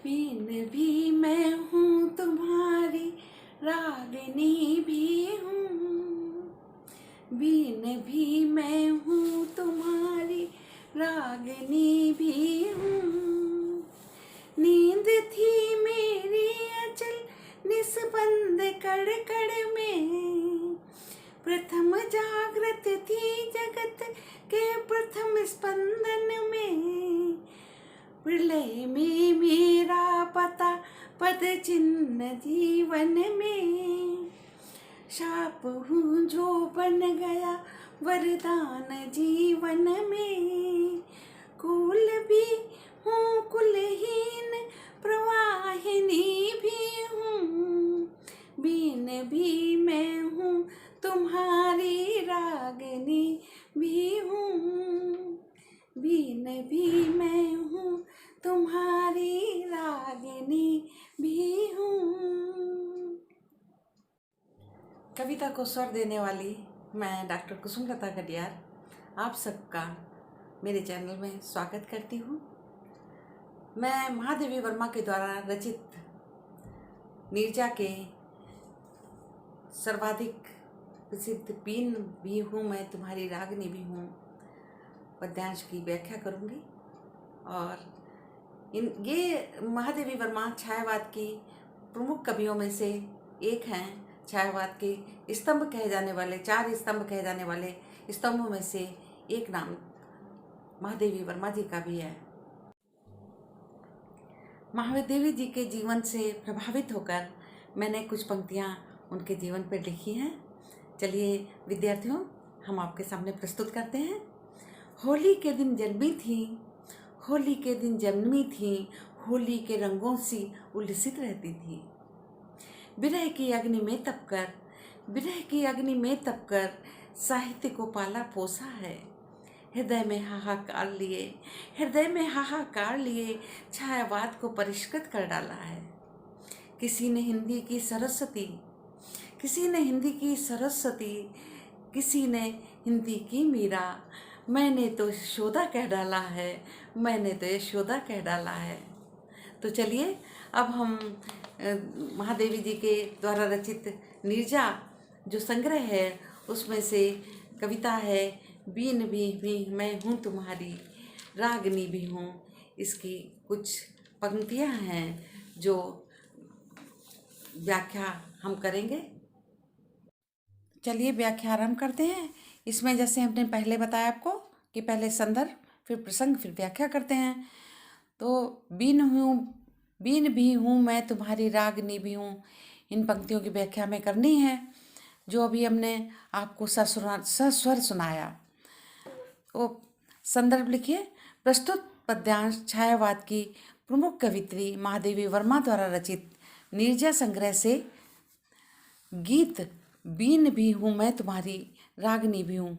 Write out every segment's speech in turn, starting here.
Been भी मैं हूँ तुम्हारी, रागिनी भी हूँ। बीन भी मैं हूँ तुम्हारी, रागिनी भी हूँ। नींद थी मेरी अचल निस्पंद कड़ में, प्रथम जागृत थी जगत के प्रथम स्पंदन में। प्रलय में मेरा पता पद चिन्ह जीवन में, शाप हूँ जो बन गया वरदान जीवन में। कुल भी हूँ कुलहीन, प्रवाहिनी भी हूँ। बीन भी मैं हूँ तुम्हारी, रागिनी भी हूँ। बीन भी मैं हूँ तुम्हारी, रागिनी भी हूँ। कविता को स्वर देने वाली मैं डॉक्टर कुसुमलता कटियार आप सबका मेरे चैनल में स्वागत करती हूँ। मैं महादेवी वर्मा के द्वारा रचित नीरजा के सर्वाधिक प्रसिद्ध बीन भी हूँ मैं तुम्हारी, रागिनी भी हूँ पद्यांश की व्याख्या करूँगी। और ये महादेवी वर्मा छायावाद की प्रमुख कवियों में से एक हैं। छायावाद के स्तंभ कहे जाने वाले, 4 स्तंभ कहे जाने वाले स्तंभों में से एक नाम महादेवी वर्मा जी का भी है। महादेवी जी के जीवन से प्रभावित होकर मैंने कुछ पंक्तियाँ उनके जीवन पर लिखी हैं। चलिए विद्यार्थियों, हम आपके सामने प्रस्तुत करते हैं। होली के दिन जन्मी थी, होली के दिन जन्मी थी, होली के रंगों सी उल्लसित रहती थी। विरह की अग्नि में तपकर, विरह की अग्नि में तपकर साहित्य को पाला पोसा है। हृदय में हाहाकार लिए, हृदय में हाहाकार लिए छायावाद को परिष्कृत कर डाला है। किसी ने हिंदी की सरस्वती, किसी ने हिंदी की सरस्वती, किसी ने हिंदी की मीरा, मैंने तो यशोदा कह डाला है, मैंने तो यशोदा कह डाला है। तो चलिए अब हम महादेवी जी के द्वारा रचित नीरजा जो संग्रह है उसमें से कविता है बीन भी मैं हूँ तुम्हारी, रागिनी भी हूँ। इसकी कुछ पंक्तियाँ हैं जो व्याख्या हम करेंगे। चलिए व्याख्या आरंभ करते हैं। इसमें जैसे हमने पहले बताया आपको कि पहले संदर्भ, फिर प्रसंग, फिर व्याख्या करते हैं। तो बीन भी हूँ मैं तुम्हारी, रागिनी भी हूँ, इन पंक्तियों की व्याख्या में करनी है जो अभी हमने आपको सस्वर सुनाया। वो संदर्भ लिखिए। प्रस्तुत पद्यांश छायावाद की प्रमुख कवित्री महादेवी वर्मा द्वारा रचित नीरजा संग्रह से गीत बीन भी हूँ मैं तुम्हारी, रागिनी भी हूँ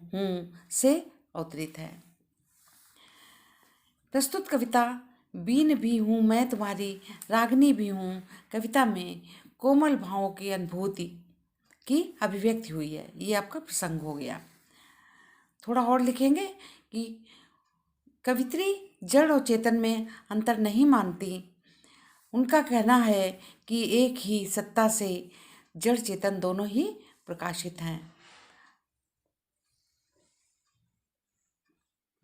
से अवतरित है। प्रस्तुत कविता बीन भी हूँ मैं तुम्हारी, रागिनी भी हूँ कविता में कोमल भावों की अनुभूति की अभिव्यक्ति हुई है। ये आपका प्रसंग हो गया। थोड़ा और लिखेंगे कि कवित्री जड़ और चेतन में अंतर नहीं मानती। उनका कहना है कि एक ही सत्ता से जड़ चेतन दोनों ही प्रकाशित हैं।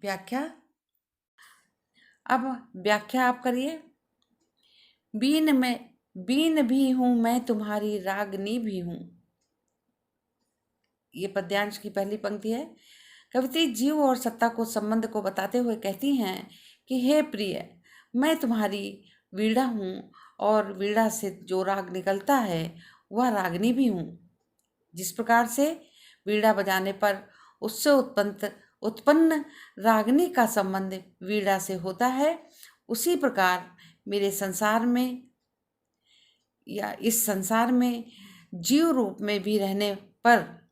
व्याख्या, अब व्याख्या आप करिए। बीन भी हूँ मैं तुम्हारी, रागिनी भी हूँ। ये पद्यांश की पहली पंक्ति है। कवित्री जीव और सत्ता को संबंध को बताते हुए कहती हैं कि हे प्रिय, मैं तुम्हारी वीणा हूँ और वीणा से जो राग निकलता है वह रागिनी भी हूँ। जिस प्रकार से वीणा बजाने पर उससे उत्पन्न रागिनी का संबंध वीणा से होता है, उसी प्रकार मेरे संसार में या इस संसार में जीव रूप में भी रहने पर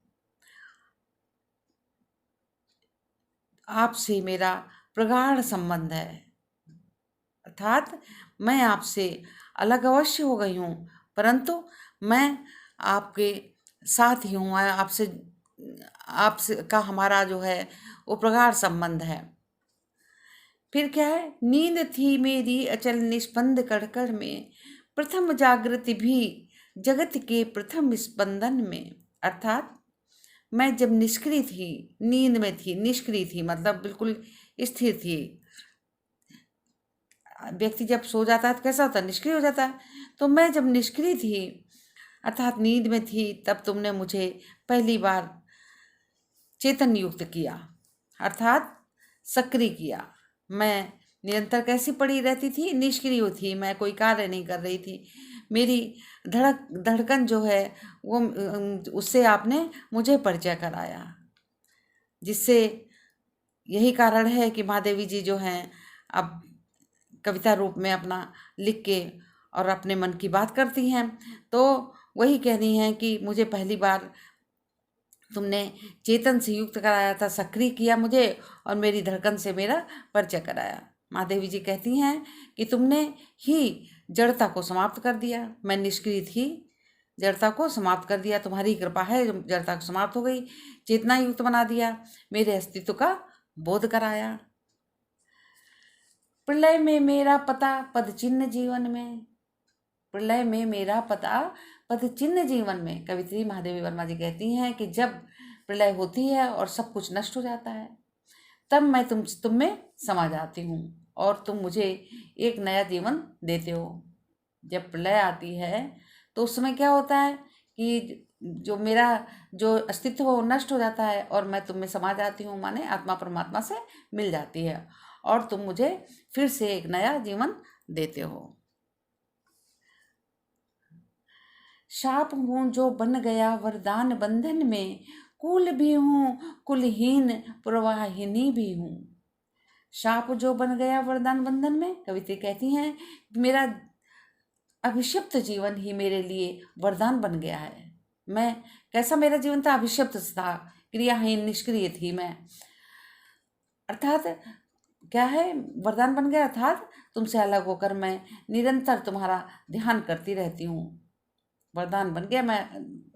आपसे मेरा प्रगाढ़ संबंध है। अर्थात मैं आपसे अलग अवश्य हो गई हूँ, परंतु मैं आपके साथ ही हूँ। आपसे का हमारा जो है वो प्रगाढ़ संबंध है। फिर क्या है, नींद थी मेरी अचल निस्पंद कड़कड़ में, प्रथम जागृति भी जगत के प्रथम स्पंदन में। अर्थात मैं जब निष्क्रिय थी, नींद में थी, निष्क्रिय थी मतलब बिल्कुल स्थिर थी। व्यक्ति जब सो जाता है तो कैसा होता है, निष्क्रिय हो जाता है। तो मैं जब निष्क्रिय थी अर्थात नींद में थी, तब तुमने मुझे पहली बार चेतन युक्त किया अर्थात सक्रिय किया। मैं निरंतर कैसी पड़ी रहती थी, निष्क्रिय थी, मैं कोई कार्य नहीं कर रही थी। मेरी धड़कन जो है वो उससे आपने मुझे परिचय कराया, जिससे यही कारण है कि महादेवी जी जो हैं अब कविता रूप में अपना लिख के और अपने मन की बात करती हैं। तो वही कह रही हैं कि मुझे पहली बार तुमने चेतन से युक्त कराया था, सक्रिय किया मुझे और मेरी धड़कन से मेरा परिचय कराया। महादेवी जी कहती हैं कि तुमने ही जड़ता को समाप्त कर दिया। मैं निष्क्रिय थी, जड़ता को समाप्त कर दिया, तुम्हारी कृपा है, जड़ता को समाप्त हो गई, चेतना युक्त बना दिया, मेरे अस्तित्व का बोध कराया। प्रलय में मेरा पता पद चिन्ह जीवन में, प्रलय में मेरा पता पद चिन्ह जीवन में। कवित्री महादेवी वर्मा जी कहती हैं कि जब प्रलय होती है और सब कुछ नष्ट हो जाता है, तब मैं तुम में समा जाती हूँ और तुम मुझे एक नया जीवन देते हो। जब प्रलय आती है तो उस समय क्या होता है कि जो मेरा जो अस्तित्व वो नष्ट हो जाता है और मैं तुम में समा जाती हूँ, माने आत्मा परमात्मा से मिल जाती है और तुम मुझे फिर से एक नया जीवन देते हो। शाप हूँ जो बन गया वरदान बंधन में, कुल भी हूँ कुलहीन प्रवाहिनी भी हूँ। शाप जो बन गया वरदान बंधन में, कवित्री कहती हैं मेरा अभिशप्त जीवन ही मेरे लिए वरदान बन गया है। मैं कैसा मेरा जीवन था, अभिशप्त था, क्रियाहीन निष्क्रिय थी मैं। अर्थात क्या है, वरदान बन गया अर्थात तुमसे अलग होकर मैं निरंतर तुम्हारा ध्यान करती रहती हूँ। वरदान बन गया, मैं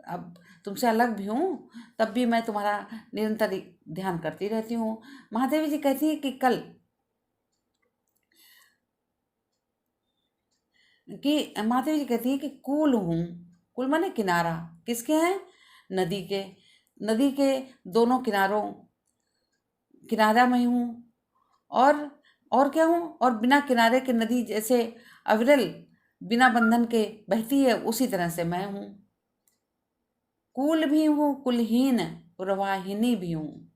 अब तुमसे अलग भी हूँ तब भी मैं तुम्हारा निरंतर ध्यान करती रहती हूँ। महादेवी जी कहती है कि कल कि महादेवी जी कहती है कि कूल हूँ, कुल माने किनारा, किसके हैं, नदी के, नदी के दोनों किनारों किनारा में हूँ और क्या हूँ, और बिना किनारे के नदी जैसे अविरल बिना बंधन के बहती है, उसी तरह से मैं हूँ। कुल भी हूँ कुलहीन प्रवाहिनी भी हूँ,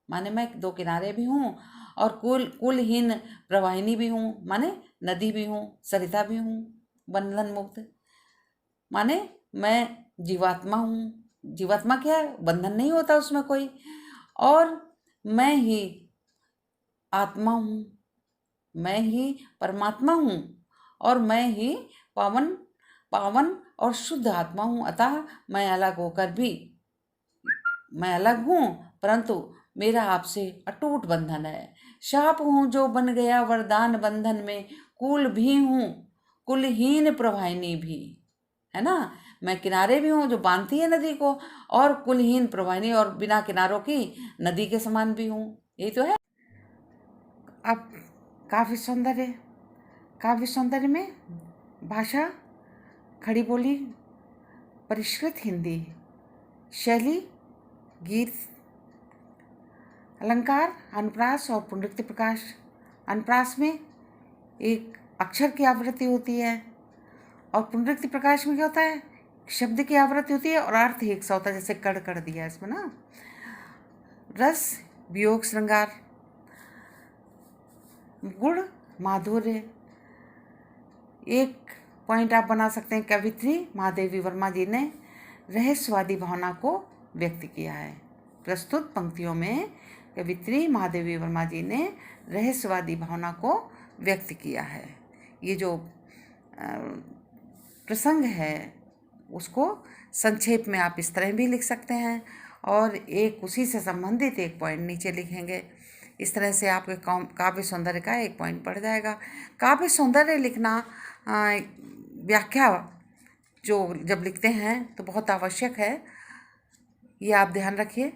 माने मैं दो किनारे भी हूँ और कुलहीन प्रवाहिनी भी हूँ, माने नदी भी हूँ, सरिता भी हूँ, बंधन मुक्त, माने मैं जीवात्मा हूँ। जीवात्मा क्या है, बंधन नहीं होता उसमें कोई, और मैं ही आत्मा हूँ, मैं ही परमात्मा हूँ और मैं ही पावन और शुद्ध आत्मा हूँ। अतः मैं अलग होकर भी मैं अलग हूँ, परंतु मेरा आपसे अटूट बंधन है। शाप हूँ जो बन गया वरदान बंधन में, कुल भी हूँ कुलहीन प्रवाहिनी भी, है ना। मैं किनारे भी हूँ जो बांधती है नदी को, और कुलहीन प्रवाहिनी और बिना किनारों की नदी के समान भी हूँ। यही तो है। अब काव्य सौंदर्य में भाषा, खड़ी बोली, परिष्कृत हिंदी, शैली, गीत, अलंकार, अनुप्रास और पुनरुक्ति प्रकाश। अनुप्रास में एक अक्षर की आवृत्ति होती है और पुनरुक्ति प्रकाश में क्या होता है, शब्द की आवृत्ति होती है और अर्थ एक सा होता है, जैसे कड़ कर दिया इसमें ना। रस, वियोग, श्रृंगार, गुण, माधुर्य। एक पॉइंट आप बना सकते हैं, कवित्री महादेवी वर्मा जी ने रहस्यवादी भावना को व्यक्त किया है। प्रस्तुत पंक्तियों में कवित्री महादेवी वर्मा जी ने रहस्यवादी भावना को व्यक्त किया है। ये जो प्रसंग है उसको संक्षेप में आप इस तरह भी लिख सकते हैं और एक उसी से संबंधित एक पॉइंट नीचे लिखेंगे। इस तरह से आपके काव्य सौंदर्य का एक पॉइंट पड़ जाएगा। काव्य सौंदर्य लिखना, व्याख्या जो जब लिखते हैं तो बहुत आवश्यक है, ये आप ध्यान रखिए।